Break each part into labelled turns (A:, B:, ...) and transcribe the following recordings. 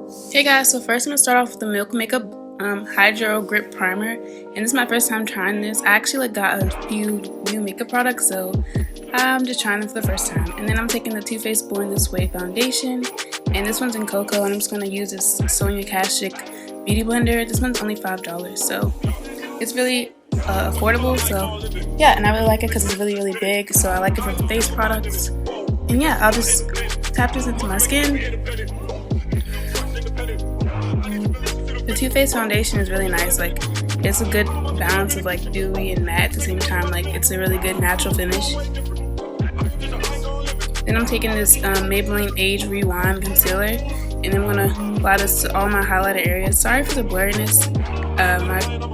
A: Hey guys, so first I'm going to start off with the Milk Makeup Hydro Grip Primer, and this is my first time trying this. I actually got a few new makeup products, so I'm just trying them for the first time. And then I'm taking the Too Faced Born This Way foundation, and this one's in Cocoa, and I'm just going to use this Sonia Kashuk Beauty Blender. This one's only $5, so it's really affordable, so yeah, and I really like it because it's really big, so I like it for the face products. And yeah, I'll just tap this into my skin. The Too Faced foundation is really nice. Like, it's a good balance of like dewy and matte at the same time. Like, it's a really good natural finish. Then I'm taking this Maybelline Age Rewind concealer, and I'm gonna apply this to all my highlighted areas. Sorry for the blurriness.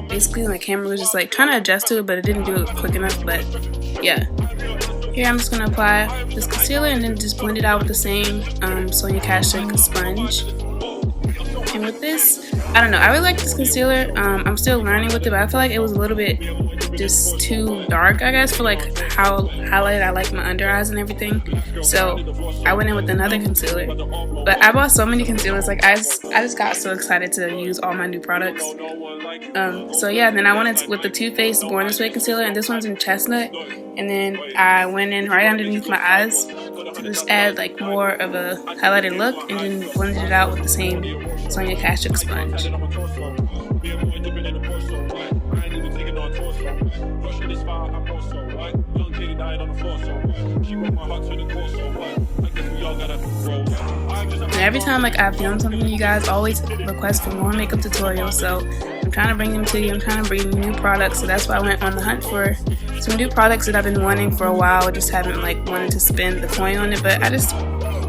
A: Basically my camera was just like trying to adjust to it, but it didn't do it quick enough. But yeah, here I'm just gonna apply this concealer and then just blend it out with the same Sonia Kashuk sponge. And with this, I don't know, I really like this concealer. I'm still learning with it, but I feel like it was a little bit just too dark, I guess, for like how highlighted I like my under eyes and everything. So I went in with another concealer. But I bought so many concealers, like I just got so excited to use all my new products. So yeah, then I went in with the Too Faced Born This Way concealer, and this one's in Chestnut. And then I went in right underneath my eyes to just add like more of a highlighted look, and then blended it out with the same Sonia Kashuk sponge. And every time like I film something, you guys always request for more makeup tutorials, so I'm trying to bring them to you. I'm trying to bring new products, so that's why I went on the hunt for some new products that I've been wanting for a while. I just haven't like wanted to spend the coin on it, but I just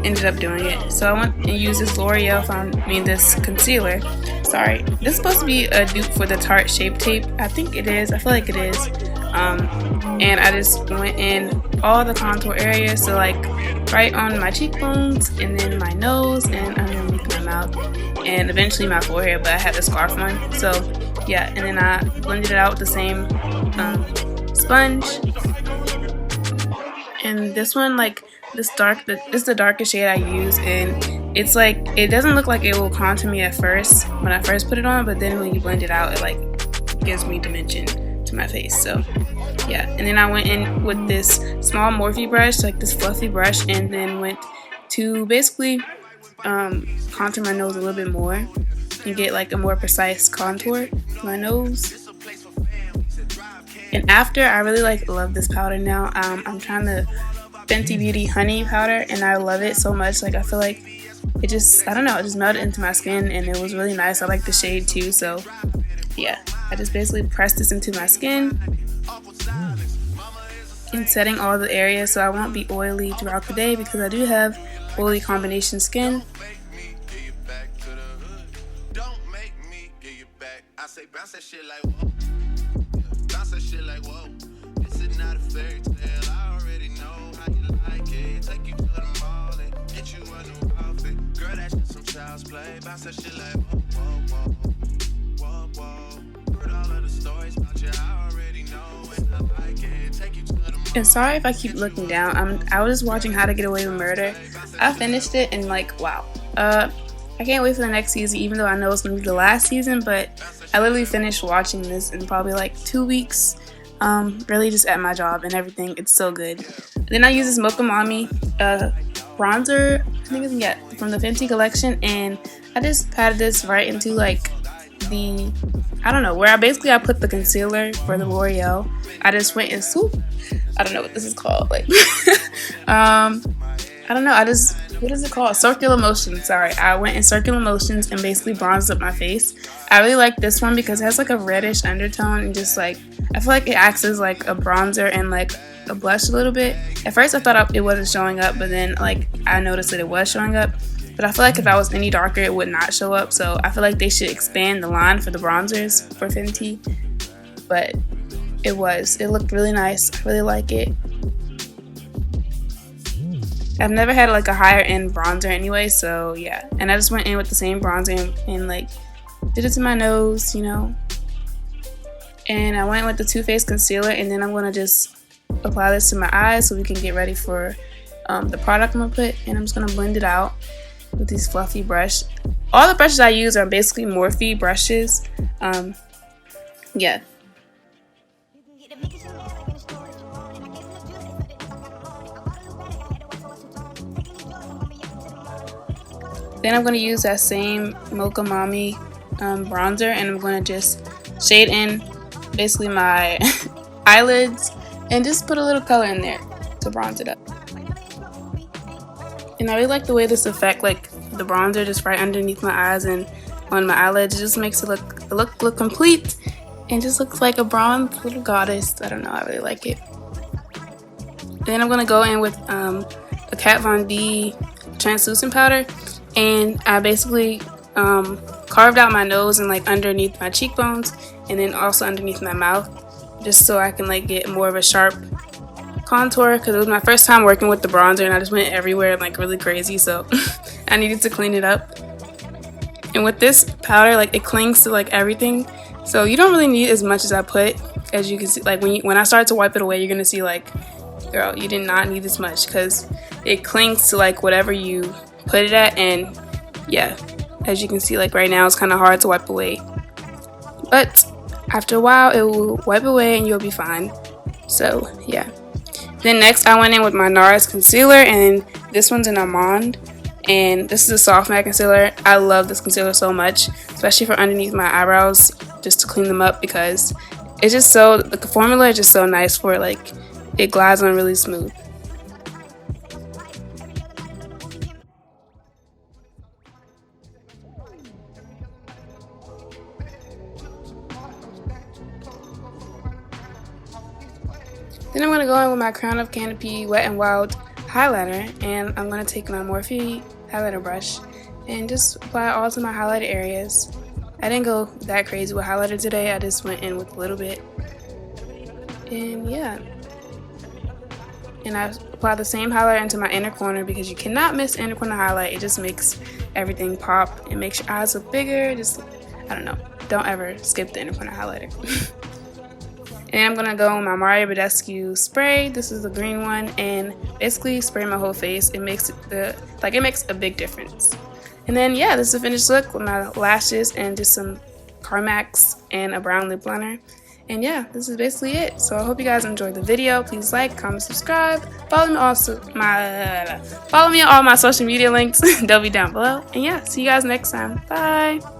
A: ended up doing it. So I went and used this this concealer. Sorry, this is supposed to be a dupe for the Tarte Shape Tape. I think it is. I feel like it is. And I just went in all the contour areas, so like right on my cheekbones, and then my nose, and underneath my mouth, and eventually my forehead, but I had the scarf on. So yeah, and then I blended it out with the same sponge. And this one, like this is the darkest shade I use, and it's like, it doesn't look like it will contour me at first when I first put it on, but then when you blend it out, it like gives me dimension to my face. So yeah, and then I went in with this small Morphe brush, like this fluffy brush, and then went to basically contour my nose a little bit more and get like a more precise contour to my nose. And after, I really like love this powder now. I'm trying the Fenty Beauty Honey powder, and I love it so much. Like, I feel like it just, I don't know, it just melted into my skin, and it was really nice. I like the shade too, so yeah, I just basically pressed this into my skin and setting all the areas so I won't be oily throughout the day, because I do have oily combination skin. And sorry if I keep looking down. I was just watching How to Get Away with Murder. I finished it, and like, wow. I can't wait for the next season, even though I know it's gonna be the last season, but I literally finished watching this in probably like 2 weeks. Really just at my job and everything. It's so good. Then I use this Mocha Mami bronzer, I think it's from the Fenty collection, and I just patted this right into like the, I don't know, where I put the concealer for the L'Oreal. I just went and swoop. I don't know what this is called. Like, I don't know. What is it called? Circular motions. Sorry. I went in circular motions and basically bronzed up my face. I really like this one because it has like a reddish undertone, and just like, I feel like it acts as like a bronzer and like a blush a little bit. At first I thought it wasn't showing up, but then like I noticed that it was showing up. But I feel like if I was any darker, it would not show up. So I feel like they should expand the line for the bronzers for Fenty. But it looked really nice. I really like it. I've never had like a higher end bronzer anyway, so yeah. And I just went in with the same bronzer and like did it to my nose, you know. And I went with the Too Faced concealer, and then I'm gonna just apply this to my eyes so we can get ready for the product I'm gonna put, and I'm just gonna blend it out. with these fluffy brush. All the brushes I use are basically Morphe brushes. Yeah. Then I'm going to use that same Mocha Mommy bronzer, and I'm going to just shade in basically my eyelids and just put a little color in there to bronze it up. And I really like the way this effect, like the bronzer just right underneath my eyes and on my eyelids, it just makes it look complete and just looks like a bronze little goddess. I don't know, I really like it. Then I'm going to go in with a Kat Von D translucent powder, and I basically carved out my nose and like underneath my cheekbones and then also underneath my mouth, just so I can like get more of a sharp contour, because it was my first time working with the bronzer and I just went everywhere like really crazy, so I needed to clean it up. And with this powder, like it clings to like everything, so you don't really need as much as I put. As you can see, like when I start to wipe it away, you're gonna see like, girl, you did not need this much, because it clings to like whatever you put it at. And yeah, as you can see, like right now it's kind of hard to wipe away, but after a while it will wipe away and you'll be fine. So yeah. Then next I went in with my NARS concealer, and this one's an Almond, and this is a soft matte concealer. I love this concealer so much, especially for underneath my eyebrows, just to clean them up, because it's just so, the formula is just so nice for like, it glides on really smooth. Then I'm going to go in with my Crown of Canopy Wet n Wild highlighter, and I'm going to take my Morphe highlighter brush and just apply it all to my highlighted areas. I didn't go that crazy with highlighter today, I just went in with a little bit. And yeah. And I apply the same highlighter into my inner corner, because you cannot miss inner corner highlight. It just makes everything pop. It makes your eyes look bigger. Just, I don't know. Don't ever skip the inner corner highlighter. And I'm going to go with my Mario Badescu spray. This is the green one, and basically spray my whole face. It makes it makes a big difference. And then yeah, this is the finished look with my lashes and just some Carmex and a brown lip liner. And yeah, this is basically it. So I hope you guys enjoyed the video. Please like, comment, subscribe. Follow me on all my social media links. They'll be down below. And yeah, see you guys next time. Bye.